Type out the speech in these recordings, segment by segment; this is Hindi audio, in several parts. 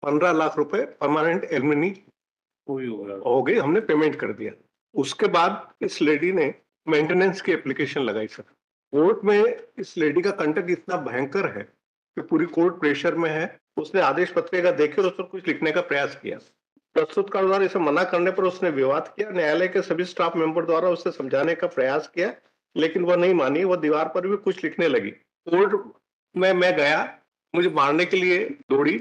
15 लाख रुपए परमानेंट एलिमनी हो गई, हमने पेमेंट कर दिया। उसके बाद इस लेडी ने मेंटेनेंस की एप्लीकेशन लगाई सर। कोर्ट में इस लेडी का कंडक्ट इतना भयंकर है कि पूरी कोर्ट प्रेशर में है। उसने आदेश पत्रिका देखी और उस पर कुछ लिखने का प्रयास किया। प्रस्तुतकार द्वारा इसे मना करने पर उसने विवाद किया। न्यायालय के सभी स्टाफ मेंबर द्वारा उसे समझाने का प्रयास किया, लेकिन वह नहीं मानी। वह दीवार पर भी कुछ लिखने लगी। कोर्ट में मैं गया, मुझे मारने के लिए दौड़ी।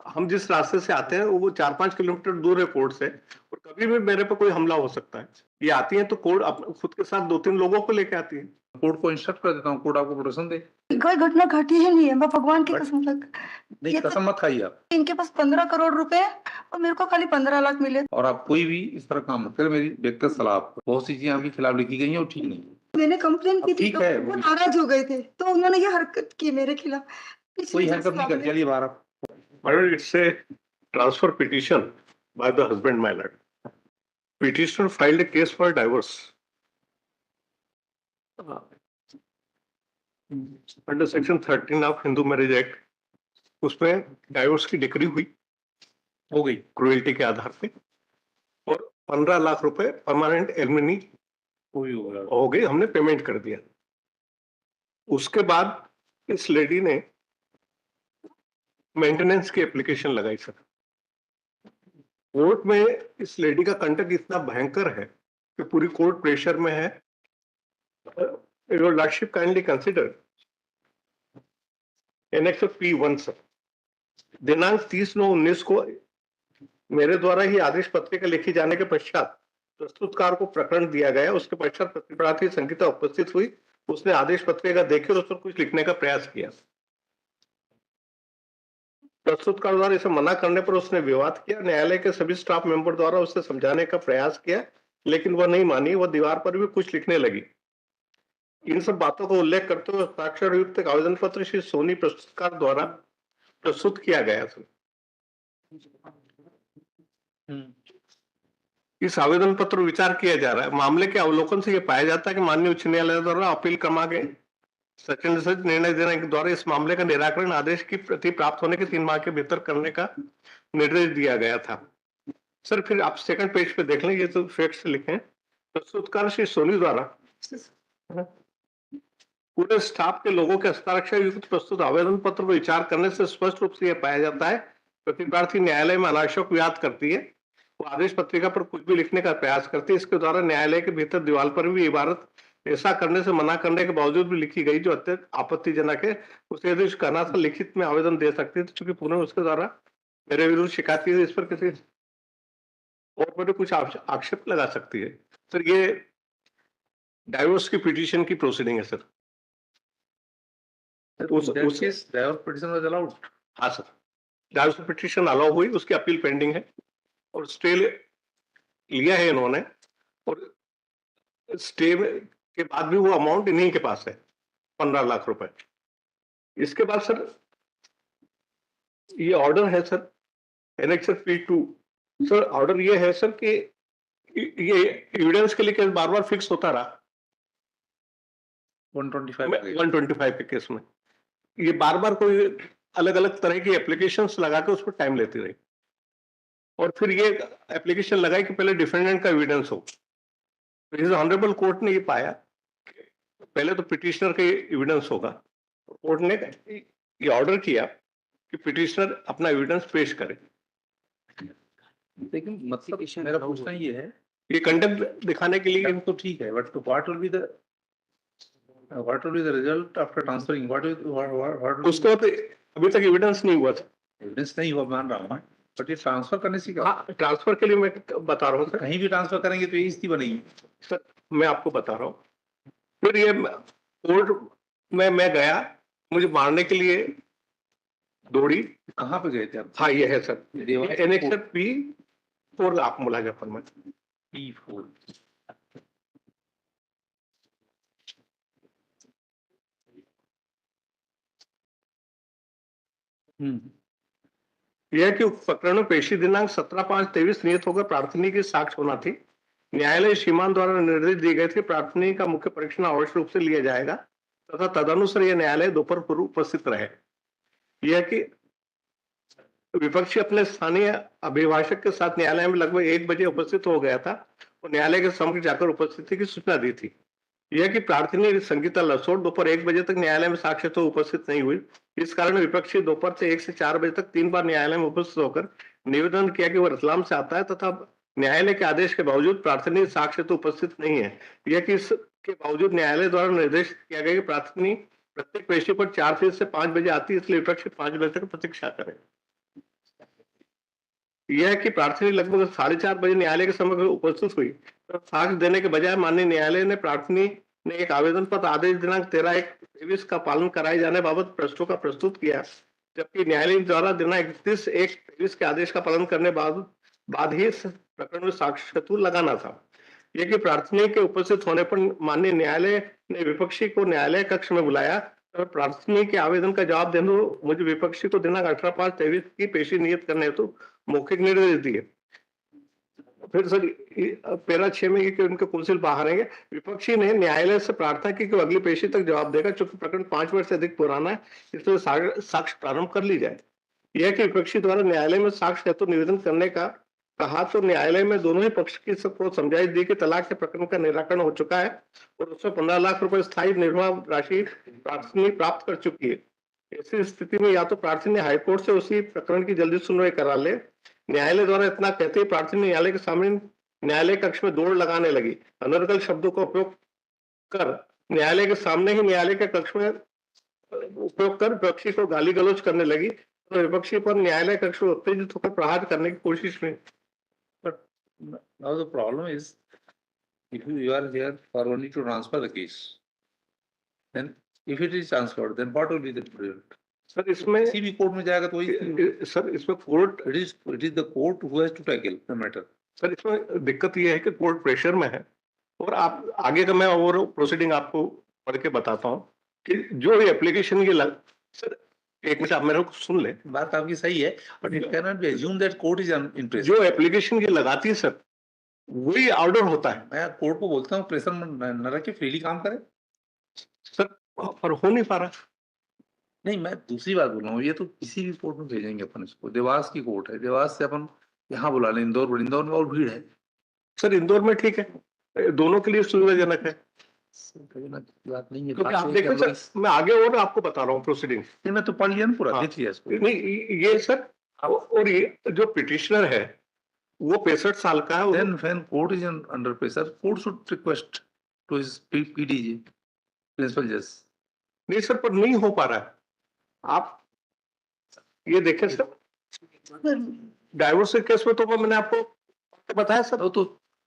हम जिस रास्ते से आते हैं वो 4-5 किलोमीटर दूर है कोर्ट से, और कभी भी मेरे पर कोई हमला हो सकता है। ये आती है तो कोर्ट खुद के साथ 2-3 लोगों को लेके आती है। कोर्ट को इंस्ट्रक्ट कर देता हूँ, कोर्ट आपको प्रोटेक्शन दे। कोई घटना घटी ही नहीं है, मैं भगवान की कसम लग नहीं, ये कसम मत खाइए आप। इनके पास 15 करोड़ रुपए है और मेरे को खाली 15 लाख मिले। और आप कोई भी इस तरह काम मत करें, मेरी व्यक्तिगत सलाह आपको। बहुत सी चीजें आपके खिलाफ लिखी गई हैं और ठीक नहीं है। मैंने कंप्लेन की थी ठीक तो है, वो नाराज हो गए थे, तो उन्होंने ये हरकत की मेरे खिलाफ। कोई हरकत नहीं कर, चलिए बाहर आप। It's a transfer petition by the husband, my lord. Petitioner filed a case for divorce. Under section 13 of Hindu Marriage Act, उसमें डाइवोर्स की डिक्री हुई, हो गई क्रुएल्टी के आधार पे, और 15 लाख रुपए परमानेंट एलिमनी हो गई, हमने पेमेंट कर दिया। उसके बाद इस लेडी ने मेंटेनेंस की एप्लीकेशन लगाई सर। कोर्ट में इस लेडी का कंडक्ट इतना भयंकर है कि पूरी कोर्ट प्रेशर में है। Your lordship kindly consider annex P1 sir. दिनांक 30/9/19 को मेरे द्वारा ही आदेश पत्रिका लिखी जाने के पश्चात प्रस्तुतकार को प्रकरण दिया गया। उसके पश्चात प्रतिपक्षी संगीता उपस्थित हुई। उसने आदेश पत्रिका देखी और उस पर कुछ लिखने का प्रयास किया। प्रस्तुतकार द्वारा इसे मना करने पर उसने विवाद किया। न्यायालय के सभी स्टाफ मेंबर द्वारा उसे समझाने का प्रयास किया, लेकिन वह नहीं मानी। वह दीवार पर भी कुछ लिखने लगी। इन सब बातों का उल्लेख करते हुए साक्षर युक्त एक आवेदन पत्र श्री सोनी प्रस्तुतकार द्वारा प्रस्तुत किया गया था। इस आवेदन पत्र विचार किया जा रहा है। मामले के अवलोकन से यह पाया जाता है कि माननीय उच्च न्यायालय द्वारा अपील क्रमांक सचिन से निर्णय देने के द्वारा इस मामले का निराकरण आदेश की प्रति प्राप्त होने के 3 माह के भीतर करने का निर्देश दिया गया था। सर फिर आप सेकंड पेज पे देख लें, ये तो फैक्ट्स लिखे हैं। प्रस्तुतकार श्री सोनी द्वारा पूरे स्टाफ के लोगों के हस्ताक्षर युक्त प्रस्तुत आवेदन पत्र पर विचार करने से स्पष्ट रूप से यह पाया जाता है प्रतिप्रार्थी न्यायालय में अनावश्यक विवाद करती है। वो आदेश पत्रिका पर कुछ भी लिखने का प्रयास करती है। इसके द्वारा न्यायालय के भीतर दीवार पर भी इबारत ऐसा करने से मना करने के बावजूद भी लिखी गई जो अत्यंत आपत्तिजनक है। उसे यदि कहना था लिखित में आवेदन दे सकती है, चूंकि पुनः उसके द्वारा मेरे विरुद्ध शिकायत की, इस पर किसी और पर कुछ आक्षेप लगा सकती है। सर ये डाइवोर्स की पिटीशन की प्रोसीडिंग है सर। हाँ सर, डाइवोर्स पिटीशन अलाउ हुई, उसकी अपील पेंडिंग है और स्टे लिया है इन्होंने, और स्टे के बाद भी वो अमाउंट इन्हीं के पास है 15 लाख रुपए। इसके बाद सर ये ऑर्डर है sir annex P2। Sir order ये है सर कि ये एविडेंस के लिए केस बार बार फिक्स होता रहा 125 के केस में। ये बार बार कोई अलग अलग तरह की एप्लीकेशंस लगा के उस पर टाइम लेती रही, और फिर ये एप्लीकेशन लगाई कि पहले डिफेंडेंट का एविडेंस हो। इस ऑनरेबल कोर्ट ने ये पाया पहले तो पिटिशनर का एविडेंस होगा। कोर्ट ने ये ऑर्डर किया कि पिटिशनर अपना एविडेंस पेश करे। लेकिन मतलब मेरा पूछना ये है, ये कंडक्ट दिखाने के लिए तो ठीक है, but what will be the result after transferring? What उसके बाद अभी तक एविडेंस नहीं हुआ था। एविडेंस नहीं हुआ, मान रहा हूँ, बट ये ट्रांसफर करने से क्या? ट्रांसफर के लिए मैं बता रहा हूँ सर, कहीं भी ट्रांसफर करेंगे तो ये स्थिति बनेगी सर। मैं आपको बता रहा हूँ। फिर ये कोर्ट में मैं गया, मुझे मारने के लिए दौड़ी। कहाँ पे गए थे आप? हाँ ये है सर, एनेक्स P4 आप मुलाजा फरमाएं। P4 यह कि प्रकरण में पेशी दिनांक 17/5/23 नियत होकर प्रार्थनी की साक्ष्य होना थी। न्यायालय श्रीमान द्वारा निर्देश दिए गए थे प्रार्थनी का मुख्य परीक्षण अवश्य रूप से लिया जाएगा तथा तदनुसार यह न्यायालय दोपहर पूर्व उपस्थित रहे। यह कि विपक्षी अपने स्थानीय अभिभाषक के साथ न्यायालय में लगभग 1 बजे उपस्थित हो गया था और न्यायालय के समक्ष जाकर उपस्थिति की सूचना दी थी। यह कि प्रार्थनी संगीता लसोट दोपहर 1 बजे तक न्यायालय में साक्ष्य तो उपस्थित नहीं हुई। इस कारण विपक्षी दोपहर से 1 से 4 बजे तक 3 बार न्यायालय में उपस्थित होकर निवेदन किया कि वह रतलाम से आता है तथा न्यायालय के आदेश के बावजूद प्रार्थनी साक्ष्य तो उपस्थित नहीं है। यह कि इसके बावजूद न्यायालय द्वारा निर्देश किया गया कि प्रार्थनी प्रत्येक पेशी पर 4 से 5 बजे आती है, इसलिए विपक्ष 5 बजे तक प्रतीक्षा करें। यह है कि प्रार्थनी लगभग 4:30 बजे न्यायालय के समक्ष उपस्थित हुई तो साक्ष्य देने के बजाय माननीय न्यायालय ने प्रार्थनी ने एक आवेदन पत्र आदेश दिनांक 13/1/23 का पालन कराए जाने बाबत प्रश्नों का प्रस्तुत किया, जबकि न्यायालय द्वारा दिनांक 31/1/23 के आदेश का पालन करने बाद ही इस प्रकरण में साक्ष्य हेतु लगाना था। यह कि प्रार्थनी के उपस्थित होने पर माननीय न्यायालय ने विपक्षी को न्यायालय कक्ष में बुलाया और प्रार्थनी के आवेदन का जवाब देने मुझे विपक्षी को दिनांक 18/5/23 की पेशी नियत करने हेतु मौखिक निर्देश दिए। फिर सर पैरा 6 में कि उनके कुंसिल बाहर आएंगे। विपक्षी ने न्यायालय से प्रार्थना की कि अगली पेशी तक जवाब देगा, चूंकि प्रकरण 5 वर्ष से अधिक पुराना है, इसलिए साक्ष्य प्रारंभ कर ली जाए। यह कि विपक्षी द्वारा न्यायालय में साक्ष्य हेतु निवेदन करने का कहा तो न्यायालय में दोनों ही पक्ष की सबको समझाइश दी कि तलाक के प्रकरण का निराकरण हो चुका है और उसमें 15 लाख रुपए स्थायी निर्वाह राशि प्रार्थनी प्राप्त कर चुकी है। ऐसी स्थिति में या तो प्रार्थनी हाईकोर्ट से उसी प्रकरण की जल्दी सुनवाई करा ले। न्यायालय द्वारा इतना कहते ही प्रार्थनी न्यायालय के सामने न्यायालय कक्ष में दौड़ लगाने लगी। अनर्गल शब्दों का उपयोग कर न्यायालय के सामने ही न्यायालय के कक्ष में उपयोग कर विपक्षी को गाली गलौज करने लगी तो विपक्षी पर न्यायालय कक्ष में उत्तेजित होकर प्रहार करने की कोशिश में। Now the problem is, if you are here for only to transfer the case, then if it is transferred, then what will be the result? Sir इसमें किसी भी कोर्ट में जाएगा तो वही सर इसमें court it is the court who has to tackle the matter. Sir इसमें दिक्कत ये है कि कोर्ट प्रेशर में है और आप आगे का मैं और प्रोसीडिंग आपको पढ़ के बताता हूँ कि जो एप्लीकेशन ये सर एक मिनट आप मेरे को सुन ले। बात आपकी सही है, but it cannot be assumed that court is interested. जो एप्लीकेशन ये लगाती है सर वही ऑर्डर होता है। मैं कोर्ट को बोलता हूँ प्रेशर में न रखे, फ्रीली काम करे। सर पर हो नहीं पा रहा। नहीं, मैं दूसरी बात बोल रहा हूँ, ये तो किसी भी कोर्ट में भेजेंगे अपन इसको। देवास की कोर्ट है, देवास से अपन यहाँ बुला लें इंदौर में और भीड़ है। सर इंदौर में ठीक है, दोनों के लिए सुविधाजनक है। बात नहीं है, क्योंकि आप देखो सर मैं आगे और आपको बता रहा हूँ प्रोसीडिंग। मैं तो पढ़ लिया ना पूरा, हाँ। देख लिया इसको। नहीं ये सर और ये जो पिटिशनर है वो 65 साल का है। Then when court is under pressure, court should request to his PDG, principal judge. नहीं सर पर नहीं हो पा रहा है। आप ये देखें सर डाइवोर्स के केस में तो मैंने आपको बताया सर। वो तो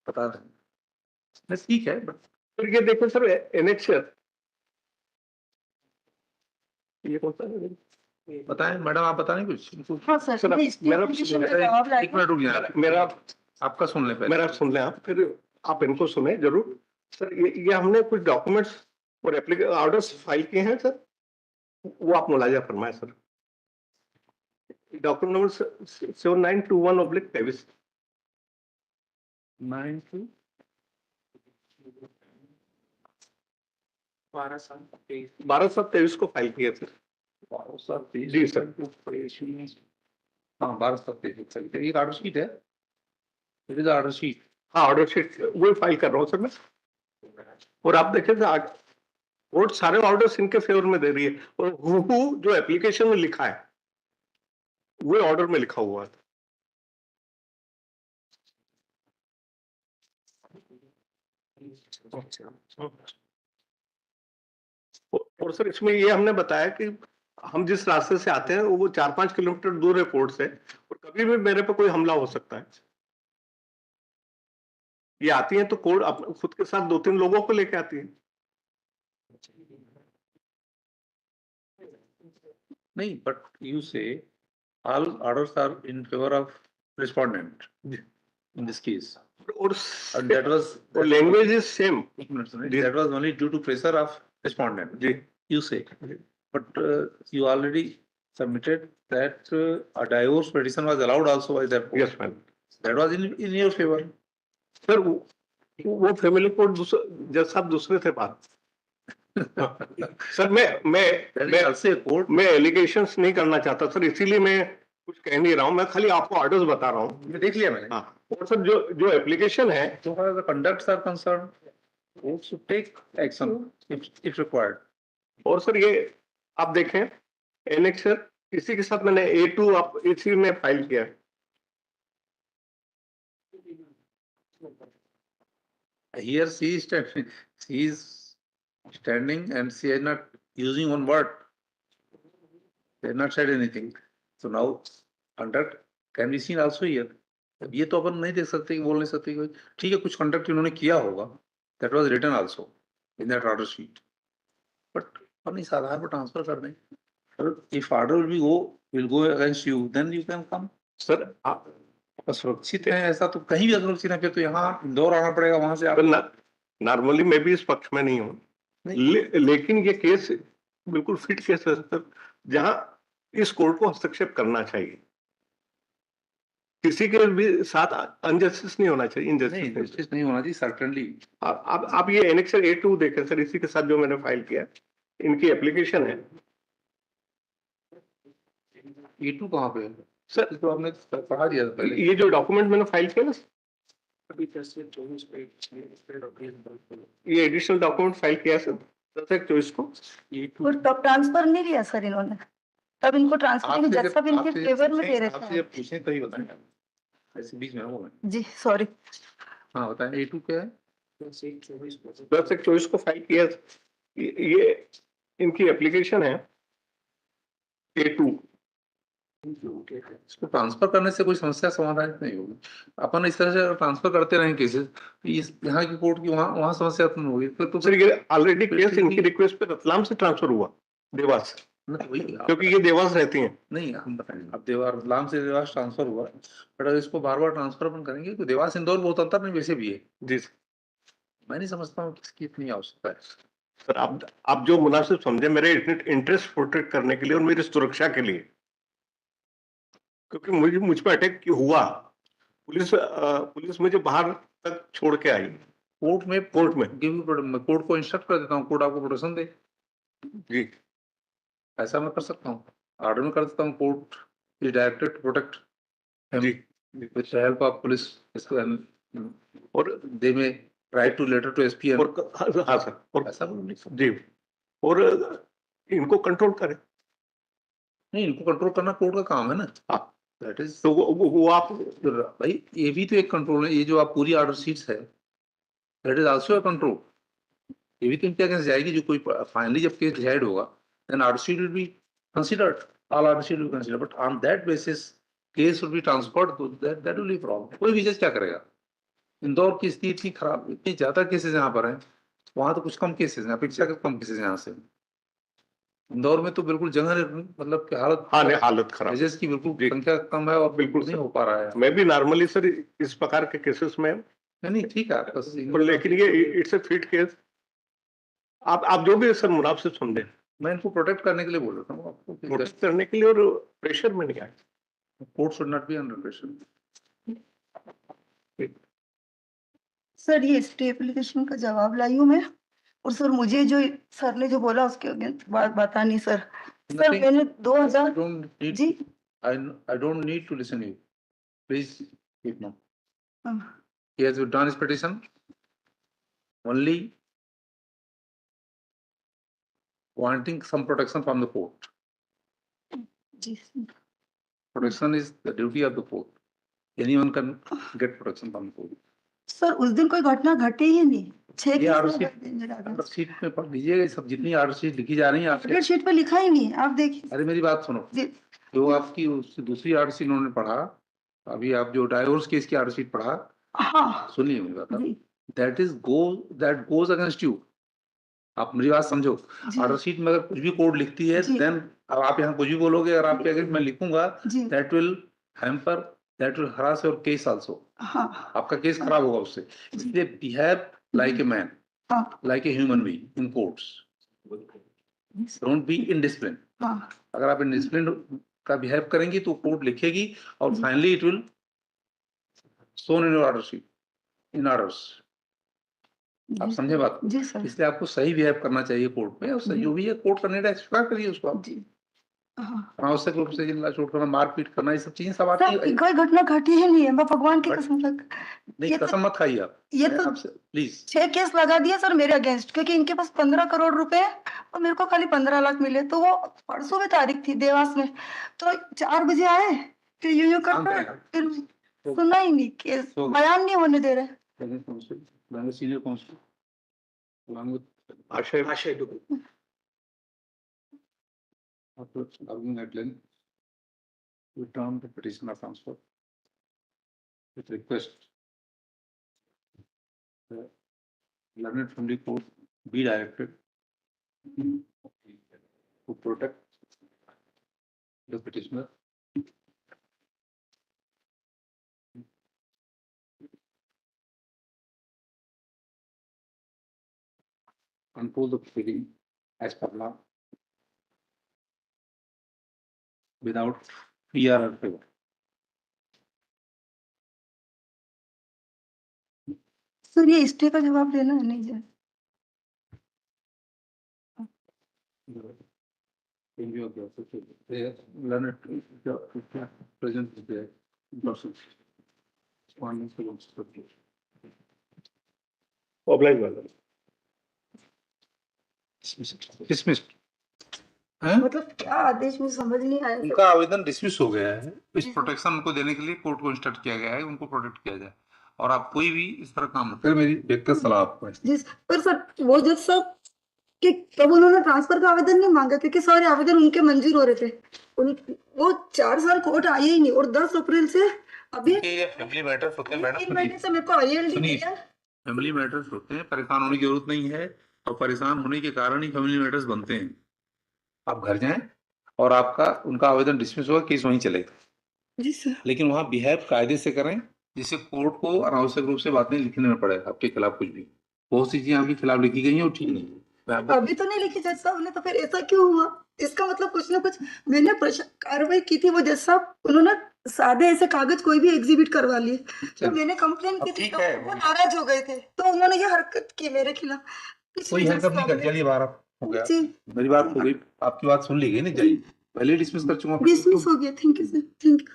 पता नहीं, ठीक है, बट फिर ये देखें सर एनेक्सर ये कौन सा है? बताएं मैडम, आप बताएं कुछ। हाँ सर, सर, इस मेरा application का जवाब एक लाएंगे। मिनट रुक जाए, मेरा आपका सुन ले पहले। मेरा सुन लें आप, फिर आप इनको सुने जरूर। सर ये हमने कुछ डॉक्यूमेंट्स और एप्लीकेशन ऑर्डर्स फाइल किए हैं सर, वो आप मुलाजा फरमाए सर। डॉक्यूमेंट नंबर 7921/23 12/7/23 को फाइल किए सर। जी सर। हाँ 12/7/23 एक ऑर्डर शीट है, इट इज ऑर्डर शीट। हाँ ऑर्डर शीट वही फाइल कर रहा हूँ सर मैं। और आप देखें सर कोर्ट सारे ऑर्डर्स इनके फेवर में दे रही है और हूबहू जो एप्लीकेशन में लिखा है वो ऑर्डर में लिखा हुआ है। और सर इसमें ये हमने बताया कि हम जिस रास्ते से आते हैं वो 4-5 किलोमीटर दूर है कोर्ट से और कभी भी मेरे पे कोई हमला हो सकता है। ये आती है तो कोर्ट अपने खुद के साथ 2-3 लोगों को लेके आती है। नहीं, बट यू से all orders are in favor of respondent in this case, और and that was language is same. एक मिनट सुनिए, that was only due to pressure of respondent, जी you say, but you already submitted that a divorce petition was allowed also by that court. Yes ma'am. That was in your favor. Sir वो फैमिली कोर्ट जज साहब दूसरे थे बात। Sir That is also a court. मैं एलिगेशंस नहीं करना चाहता सर, इसीलिए मैं कुछ कह नहीं रहा हूँ, मैं खाली आपको ऑर्डर्स बता रहा हूँ। ये देख लिया मैंने। हाँ, और सर जो एप्लीकेशन है, So far as the conducts are concerned, we should take action if required. और सर ये आप देखें एनेक्सर, इसी के साथ मैंने A2 आप इसी में फाइल किया है। Here she is standing and she is not using one word. They have not said anything. So now conduct can be seen also here. अब ये तो अपन नहीं देख सकते कि बोल नहीं सकते कि ठीक है कुछ कंडक्ट इन्होंने किया होगा, that was written also in that order sheet, but अपन इस आधार पर ट्रांसफर कर दें। If order will go against you, then you can come. Sir आप सुरक्षित है ऐसा तो कहीं भी सुरक्षित है, फिर तो यहाँ इंदौर आना पड़ेगा, वहां से आप नॉर्मली मैं भी इस पक्ष में नहीं हूँ, लेकिन ये केस बिल्कुल फिट केस है सर, जहां इस कोर्ट को हस्तक्षेप करना चाहिए। किसी के भी साथ अनजस्टिस नहीं होना चाहिए, इनजस्टिस नहीं होना चाहिए सर्टेनली। आप ये एनेक्सर A2 देखें सर, इसी के साथ जो मैंने फाइल किया, इनकी एप्लीकेशन है। A2 कहाँ पे है सर? तो आपने पढ़ा दिया था पहले। ये जो डॉक्यूमेंट मैंने फाइल किया ना, ये एडिशनल डॉक्यूमेंट फाइल किया सर 10/24 को। और तब ट्रांसफर नहीं लिया सर इन्होंने, तब इनको ट्रांसफर जज साहब इनके फेवर में दे रहे आपसे थे। जब पूछे तभी बताएं, ऐसे बीच में वो जी सॉरी। हाँ बताएं A2 क्या है। 10/24 को फाइल किया। ये इनकी एप्लीकेशन है A2। इसको ट्रांसफर करने से कोई समस्या समाधान नहीं होगी। अपन इस तरह से ट्रांसफर करते रहें केसेस, इस यहाँ की कोर्ट की वहाँ वहाँ समस्या उत्पन्न होगी। फिर तो सर ये ऑलरेडी केस इनकी रिक्वेस्ट पे रतलाम से ट्रांसफर हुआ देवास, क्योंकि ये देवास रहती हैं। नहीं हम बताएं, अब रतलाम से देवास ट्रांसफर हुआ, बट अगर इसको बार बार ट्रांसफर अपन करेंगे तो देवास इंदौर बहुत अंतर नहीं वैसे भी है। जी मैं नहीं समझता हूँ किसकी इतनी आवश्यकता है। सर, आप जो मुनासिब समझे मेरे इंटरेस्ट प्रोटेक्ट करने के लिए और मेरी सुरक्षा के लिए, क्योंकि मुझ पर अटैक हुआ, पुलिस मुझे बाहर तक छोड़ के आई। कोर्ट में कोर्ट को इंस्ट्रक्ट कर देता हूँ, कोर्ट आपको प्रोटेक्शन दे। जी ऐसा मैं कर सकता हूँ, ऑर्डर में कर देता हूँ, court is directed to protect जी with the help of police. और they may write to letter to SP। हाँ सर, और ऐसा बोल जी, और इनको कंट्रोल करें। नहीं, इनको कंट्रोल करना कोर्ट का काम है ना। हाँ, दैट इज तो वो आप भाई ये भी तो एक कंट्रोल है। ये जो आप पूरी ऑर्डर शीट्स है, that is also a control. ये भी तो इनके अगेंस्ट जाएगी जो कोई फाइनली जब केस डिसाइड होगा, then order sheet will be considered, all order sheet will consider, but on that basis case will be transferred to that will be problem. कोई भी जज क्या करेगा? इंदौर की स्थिति इतनी खराब, इतनी ज्यादा केसेस यहाँ पर हैं, वहां तो कुछ कम केसेस हैं, अपेक्षाकृत कम केसेस यहाँ से। इंदौर में तो बिल्कुल जगह मतलब कि हालत खराब, जजेस की बिल्कुल संख्या कम है और बिल्कुल नहीं हो पा रहा है। मैं भी नॉर्मली सर इस प्रकार के केसेस में नहीं ठीक है, बस लेकिन ये इट्स अ फिट केस। आप जो भी सर मुनासिब समझे, मैं इनको प्रोटेक्ट करने के लिए बोल रहा हूँ आपको, प्रोटेक्ट करने के लिए, और प्रेशर में नहीं आए। Court should not be under pressure. Sir ये स्टे एप्लीकेशन का जवाब लाई हूँ मैं, और सर मुझे जो सर ने जो बोला उसके अगेंस्ट बात बतानी सर। सर मैंने 2000 जी I don't need to listen to you. Please keep now. हाँ, He has withdrawn his petition. Only wanting some protection from the court. जी Protection is the duty of the court. Anyone can get protection from the court. Sir उस दिन कोई घटना घटी ही नहीं। 6 ये ऑर्डर केस शीट में पढ़ लीजिएगा, सब जितनी ऑर्डर शीट लिखी जा रही है आपके शीट पे लिखा ही नहीं, आप देखिए। अरे मेरी बात सुनो, जो आपकी दूसरी ऑर्डर शीट उन्होंने पढ़ा, अभी आप जो डाइवोर्स केस की ऑर्डर शीट पढ़ा, हाँ सुनिए मेरी बात, दैट गोज अगेंस्ट यू। आप मेरी बात समझो, ऑर्डर शीट में अगर कुछ भी कोड लिखती है, देन अब आप यहाँ कुछ भी बोलोगे, अगर आपके अगेंस्ट मैं लिखूंगा, that will hamper, that will harass your case also. आपका केस खराब होगा उससे। इसलिए behave like a man, like a human being in courts, don't be indiscipline. अगर आप इनडिसिप्लिन का बिहेव करेंगी तो कोर्ट लिखेगी और finally it will shown in your order sheet, in orders. आप समझे बात? इसलिए आपको सही बिहेव करना चाहिए कोर्ट में, और जो भी है कोर्ट का निर्णय स्वीकार करिए उसको आप। हाँ। अनावश्यक रूप से जिंदा चोट करना, मारपीट करना, ये सब चीजें सब आती सर है। कोई घटना घटी ही नहीं है, मैं भगवान की बट कसम लग नहीं, ये तो कसम मत खाइए आप। ये मैं तो आपसे प्लीज 6 केस लगा दिए सर मेरे अगेंस्ट, क्योंकि इनके पास 15 करोड़ रुपए हैं और मेरे को खाली 15 लाख मिले। तो वो परसों में तारीख थी देवास में, तो 4 बजे आए, फिर यूं शांत करते रहें। फिर सुना ही नहीं, केस तो बयान नहीं होने दे रहे। सीनियर काउंसिल आशय arguing at length, return the petition of transfer with request the learned family court be directed to protect the petitioner control the proceeding as per law without fear or favor. Sir ये स्टे का जवाब देना है नहीं जाए। In view of the they learned present is there in person. One is oblige वाला dismissed. मतलब क्या आदेश में समझ नहीं आया। उनका आवेदन डिसमिस हो गया है। इस प्रोटेक्शन उनको देने के लिए कोर्ट को इंस्ट्रक्ट किया गया है, उनको प्रोटेक्ट किया जाए और आप कोई भी इस तरह काम मत करें। मेरी व्यक्तिगत सलाह आपको है। जिस पर सर वो जज साहब कि तब उन्होंने ट्रांसफर का आवेदन नहीं मांगा, क्योंकि सारे आवेदन उनके मंजूर हो रहे थे। वो 4 साल कोर्ट आए ही नहीं, और 10 अप्रैल से अभी ये फैमिली मैटर्स होते हैं मैडम, एक महीने से मेरे को ILD सुनिए। दिया। फैमिली मैटर्स होते हैं, परेशान होने की जरूरत नहीं है और परेशान होने के कारण ही फैमिली मैटर्स बनते हैं। आप घर जाएं और आपका उनका आवेदन डिसमिस होगा, केस वहीं चलेगा। जी सर। लेकिन वहाँ बिहेव कायदे से करें, जिससे कोर्ट को अनावश्यक रूप से बातें लिखने में पड़े आपके खिलाफ कुछ भी। बहुत सी चीजें आपके खिलाफ लिखी गई हैं और ठीक नहीं है। अभी तो नहीं लिखी जज साहब ने, तो फिर ऐसा क्यों हुआ? इसका मतलब कुछ ना कुछ मैंने कार्रवाई की थी। वो जज साहब उन्होंने सादे ऐसे कागज कोई भी एग्जिबिट करवा लिए, तो मैंने कंप्लेन की थी, तो वो नाराज हो गए थे, तो उन्होंने ये हरकत की मेरे खिलाफ। कोई हरकत नहीं कर, चलिए बाहर हो गया, जी मेरी बात हो गई, आपकी बात सुन ली गई ना, जाइए। पहले डिसमिस कर चुका, डिसमिस हो गया। Thank you sir, thank you.